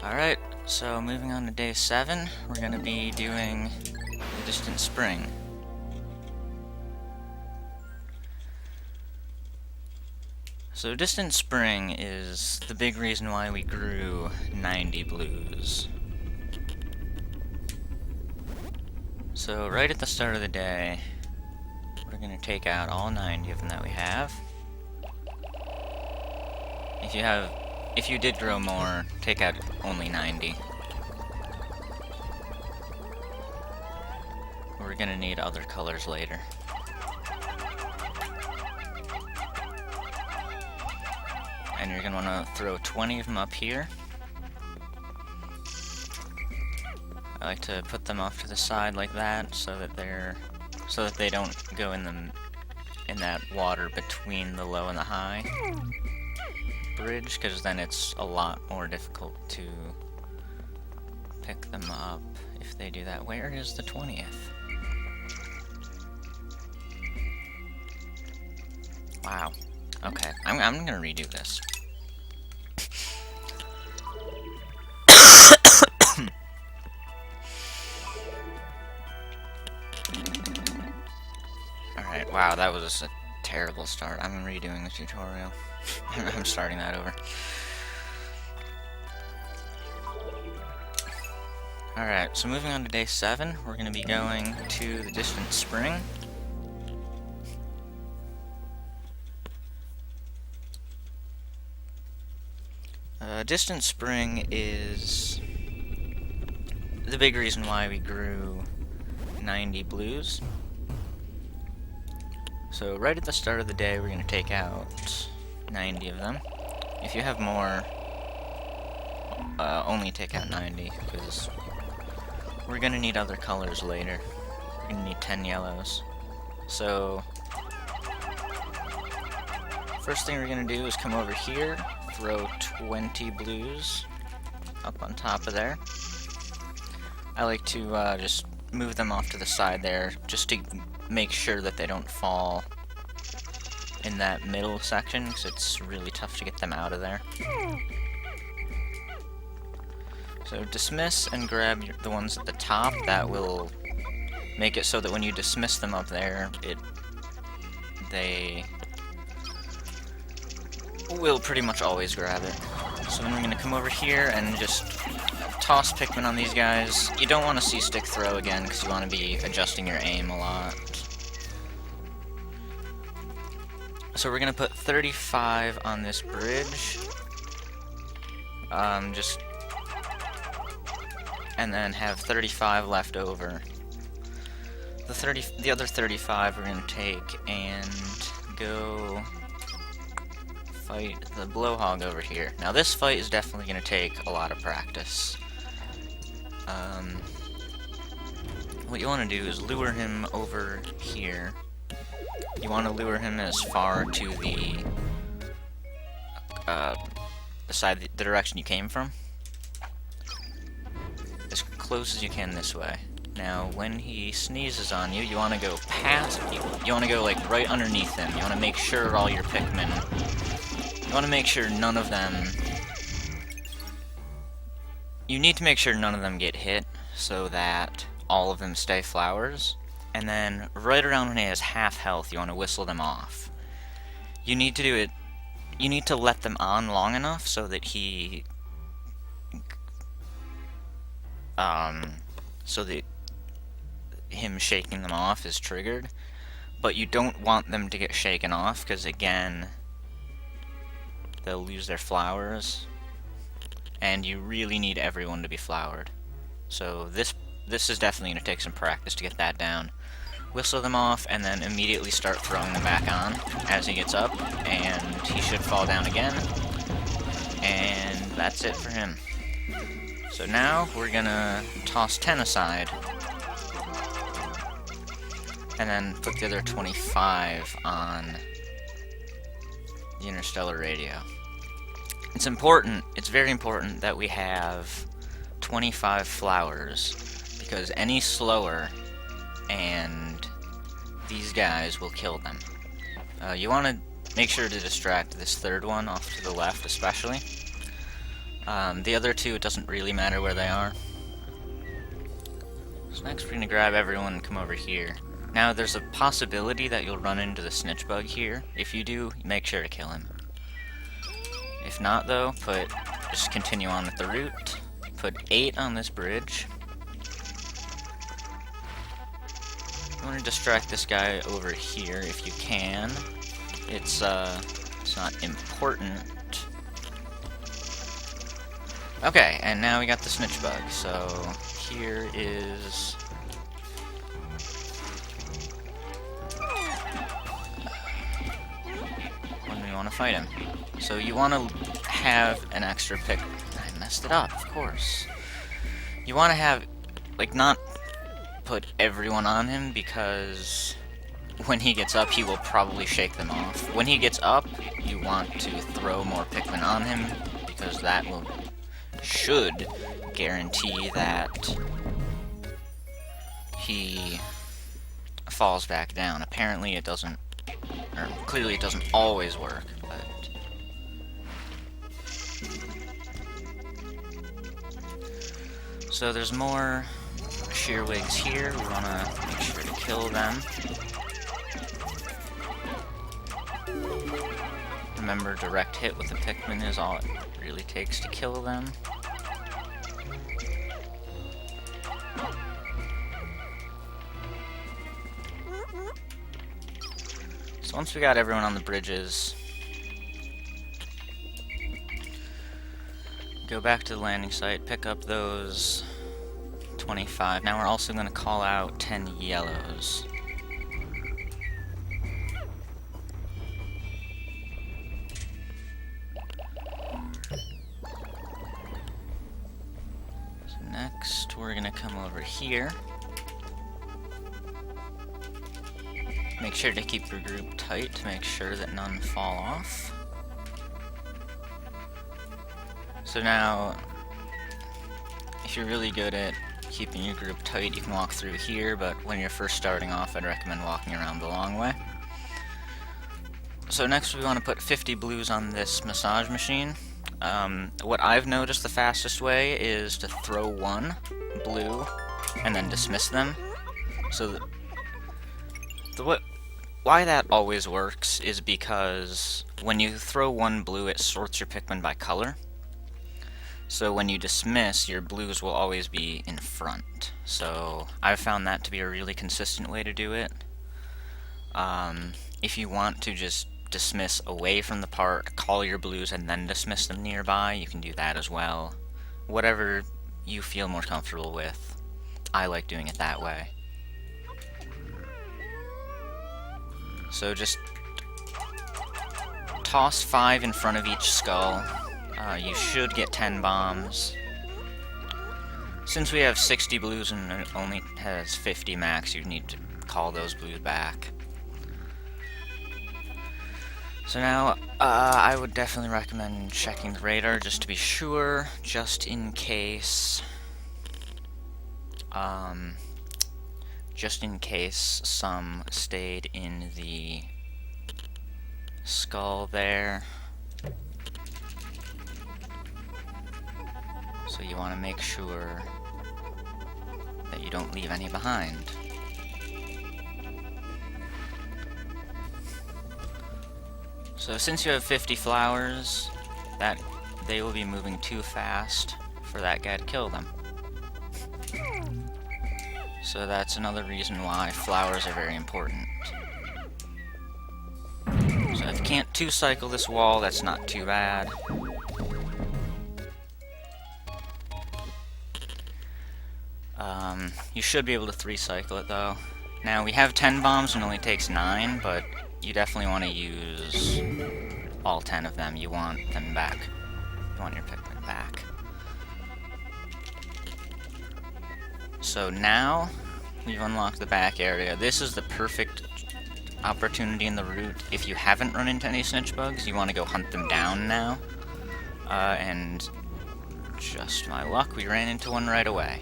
Alright, so moving on to day 7, we're going to be doing the distant spring. So distant spring is the big reason why we grew 90 blues. So right at the start of the day, we're going to take out all 90 of them that we have. If you did grow more, take out only 90. We're gonna need other colors later. And you're gonna wanna throw 20 of them up here. I like to put them off to the side like that so that they don't go in that water between the low and the high bridge, because then it's a lot more difficult to pick them up if they do that. Where is the 20th? Wow. Okay, I'm gonna redo this. Alright, wow, that was a terrible start. I'm redoing the tutorial. I'm starting that over. Alright, so moving on to day 7, we're going to be going to the distant spring. Distant spring is the big reason why we grew 90 blues. So right at the start of the day, we're going to take out 90 of them. If you have more, only take out 90, because we're going to need other colors later. We're going to need 10 yellows. So first thing we're going to do is come over here, throw 20 blues up on top of there. I like to just move them off to the side there, just to make sure that they don't fall in that middle section, because it's really tough to get them out of there. So dismiss and grab the ones at the top. That will make it so that when you dismiss them up there, they will pretty much always grab it. So then we're going to come over here and just toss Pikmin on these guys. You don't want to see stick throw again, because you want to be adjusting your aim a lot. So we're going to put 35 on this bridge. And then have 35 left over. The other 35 we're going to take and go fight the Blo Hog over here. Now this fight is definitely going to take a lot of practice. What you want to do is lure him over here. You want to lure him as far to the the direction you came from. As close as you can this way. Now, when he sneezes on you, you want to go past, you want to go like right underneath him. You want to make sure all your Pikmin, you want to make sure none of them, you need to make sure none of them get hit, so that all of them stay flowers. And then, right around when he has half health, you want to whistle them off. You need to do it, you need to let them on long enough so that him shaking them off is triggered, but you don't want them to get shaken off, because again, they'll lose their flowers, and you really need everyone to be flowered. So this is definitely going to take some practice to get that down. Whistle them off, and then immediately start throwing them back on as he gets up, and he should fall down again, and that's it for him. So now we're gonna toss 10 aside, and then put the other 25 on the interstellar radio. It's important, it's very important that we have 25 flowers, because any slower and these guys will kill them. You want to make sure to distract this third one off to the left especially. The other two, it doesn't really matter where they are. So next we're gonna grab everyone and come over here. Now there's a possibility that you'll run into the snitch bug here. If you do, make sure to kill him. If not though, just continue on with the route. Put 8 on this bridge. You want to distract this guy over here if you can. It's not important. Okay, and now we got the snitch bug, so here is... when we want to fight him. So you want to have an extra pick... I messed it up, of course. You want to have, like, not put everyone on him, because when he gets up, he will probably shake them off. When he gets up, you want to throw more Pikmin on him, because that should guarantee that he falls back down. Apparently it doesn't, or clearly it doesn't always work, but... So there's more shearwigs here. We want to make sure to kill them. Remember, direct hit with the Pikmin is all it really takes to kill them. So once we got everyone on the bridges, go back to the landing site, pick up those 25. Now we're also going to call out 10 yellows. So next we're going to come over here. Make sure to keep your group tight to make sure that none fall off. So now, if you're really good at keeping your group tight, you can walk through here, but when you're first starting off, I'd recommend walking around the long way. So next we want to put 50 blues on this massage machine. What I've noticed the fastest way is to throw one blue and then dismiss them. So why that always works is because when you throw one blue, it sorts your Pikmin by color. So when you dismiss, your blues will always be in front. So I've found that to be a really consistent way to do it. If you want to just dismiss away from the part, call your blues, and then dismiss them nearby, you can do that as well. Whatever you feel more comfortable with. I like doing it that way. So just toss 5 in front of each skull. You should get 10 bombs. Since we have 60 blues and it only has 50 max, you need to call those blues back. So now, I would definitely recommend checking the radar just to be sure, just in case some stayed in the skull there. So you want to make sure that you don't leave any behind. So since you have 50 flowers, that they will be moving too fast for that guy to kill them. So that's another reason why flowers are very important. So if you can't 2-cycle this wall, that's not too bad. You should be able to 3-cycle it though. Now we have 10 bombs and it only takes 9, but you definitely want to use all 10 of them. You want them back. You want your Pikmin back. So now we've unlocked the back area. This is the perfect opportunity in the route. If you haven't run into any snitch bugs, you want to go hunt them down now. And just my luck, we ran into one right away.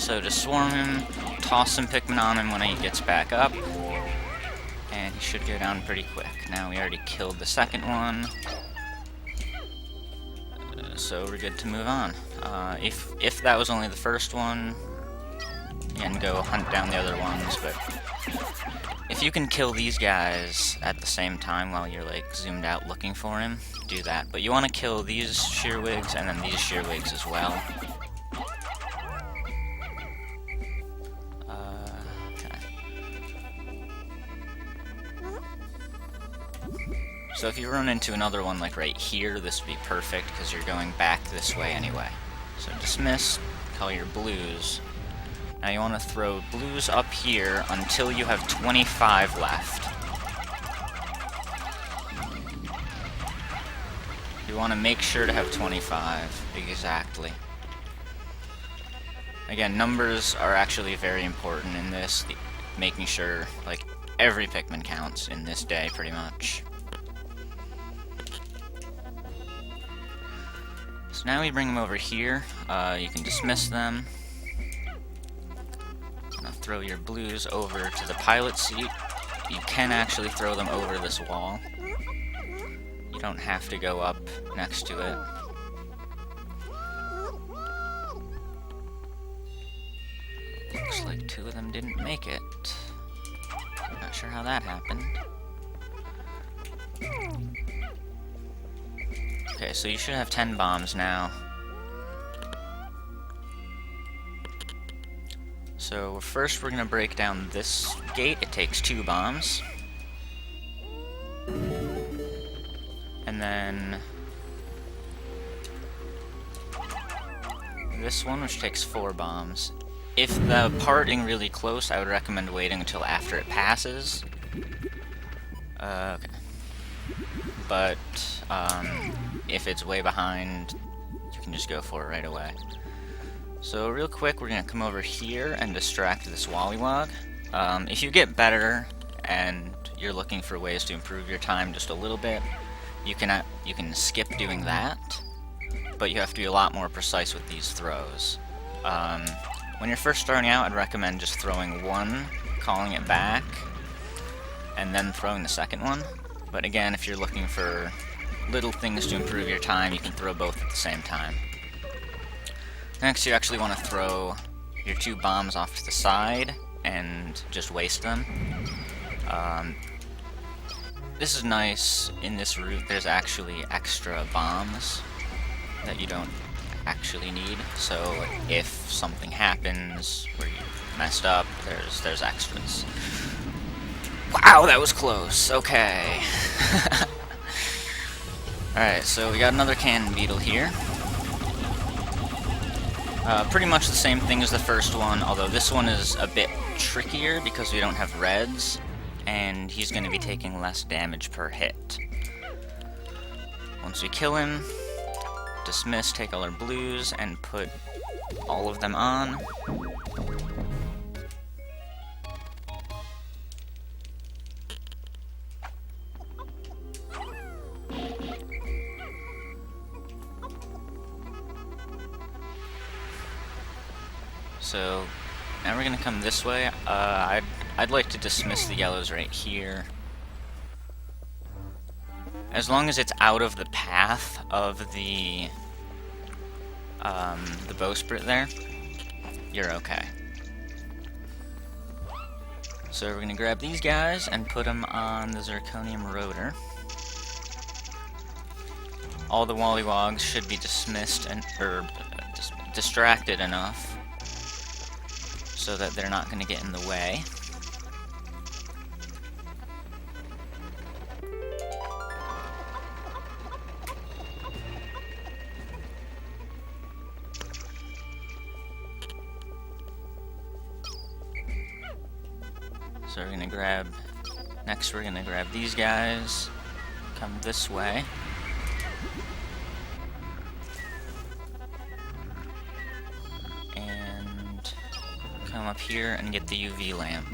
So just swarm him, toss some Pikmin on him when he gets back up, and he should go down pretty quick. Now we already killed the second one, so we're good to move on. If that was only the first one, and go hunt down the other ones, but if you can kill these guys at the same time while you're like zoomed out looking for him, do that. But you want to kill these shearwigs and then these shearwigs as well. Okay. So if you run into another one like right here, this would be perfect because you're going back this way anyway. So dismiss, call your blues. Now you want to throw blues up here until you have 25 left. You want to make sure to have 25, exactly. Again, numbers are actually very important in this, making sure, like, every Pikmin counts in this day, pretty much. So now we bring them over here. You can dismiss them. Throw your blues over to the pilot seat. You can actually throw them over this wall. You don't have to go up next to it. Looks like 2 of them didn't make it. Not sure how that happened. Okay, so you should have 10 bombs now. So first we're going to break down this gate. It takes 2 bombs. And then this one, which takes 4 bombs. If the parting really close, I would recommend waiting until after it passes. Okay. But if it's way behind, you can just go for it right away. So real quick, we're going to come over here and distract this Wollywog. If you get better and you're looking for ways to improve your time just a little bit, you can skip doing that, but you have to be a lot more precise with these throws. When you're first starting out, I'd recommend just throwing one, calling it back, and then throwing the second one. But again, if you're looking for little things to improve your time, you can throw both at the same time. Next, you actually want to throw your 2 bombs off to the side and just waste them. This is nice. In this route, there's actually extra bombs that you don't actually need. So if something happens where you messed up, there's extras. Wow, that was close. Okay. Alright, so we got another cannon beetle here. Pretty much the same thing as the first one, although this one is a bit trickier because we don't have reds, and he's going to be taking less damage per hit. Once we kill him, dismiss, take all our blues, and put all of them on. So now we're gonna come this way. I'd like to dismiss the yellows right here. As long as it's out of the path of the bowsprit there, you're okay. So we're gonna grab these guys and put them on the zirconium rotor. All the Wollywogs should be dismissed distracted enough so that they're not going to get in the way. So we're going to grab, next we're going to grab these guys, come this way. Come up here and get the UV lamp.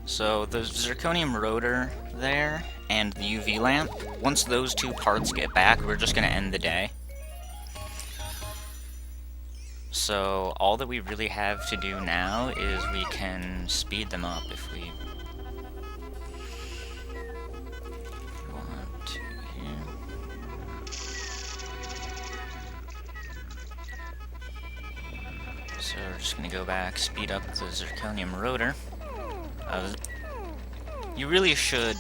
So the zirconium rotor there and the UV lamp, once those two parts get back, we're just going to end the day. So all that we really have to do now is we can speed them up if we want to here. So we're just going to go back, speed up the zirconium rotor. You really should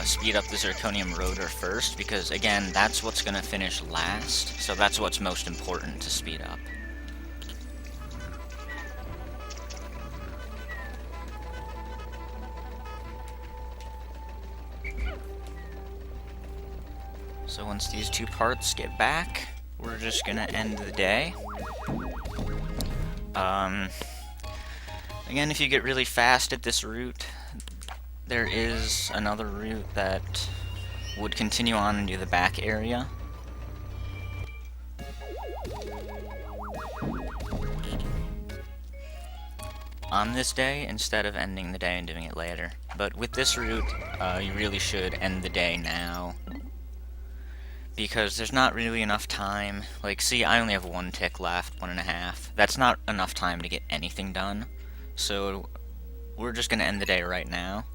speed up the zirconium rotor first, because again, that's what's going to finish last, so that's what's most important to speed up. So once these two parts get back, we're just going to end the day. Again, if you get really fast at this route, there is another route that would continue on into the back area. On this day, instead of ending the day and doing it later. But with this route, you really should end the day now, because there's not really enough time. Like, see, I only have 1 tick left, 1.5. That's not enough time to get anything done. So we're just going to end the day right now,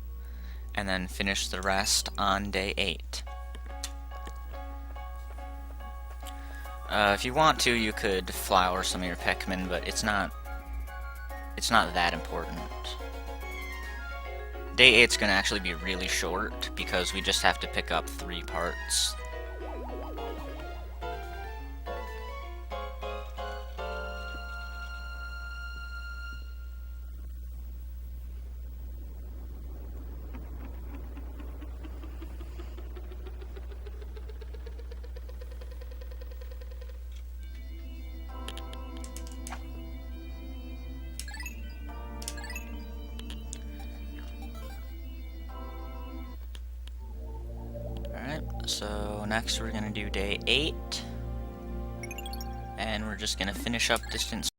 and then finish the rest on day 8. If you want to, you could flower some of your Pikmin, but it's not that important. Day 8's going to actually be really short, because we just have to pick up 3 parts. So next we're going to do day 8, and we're just going to finish up distance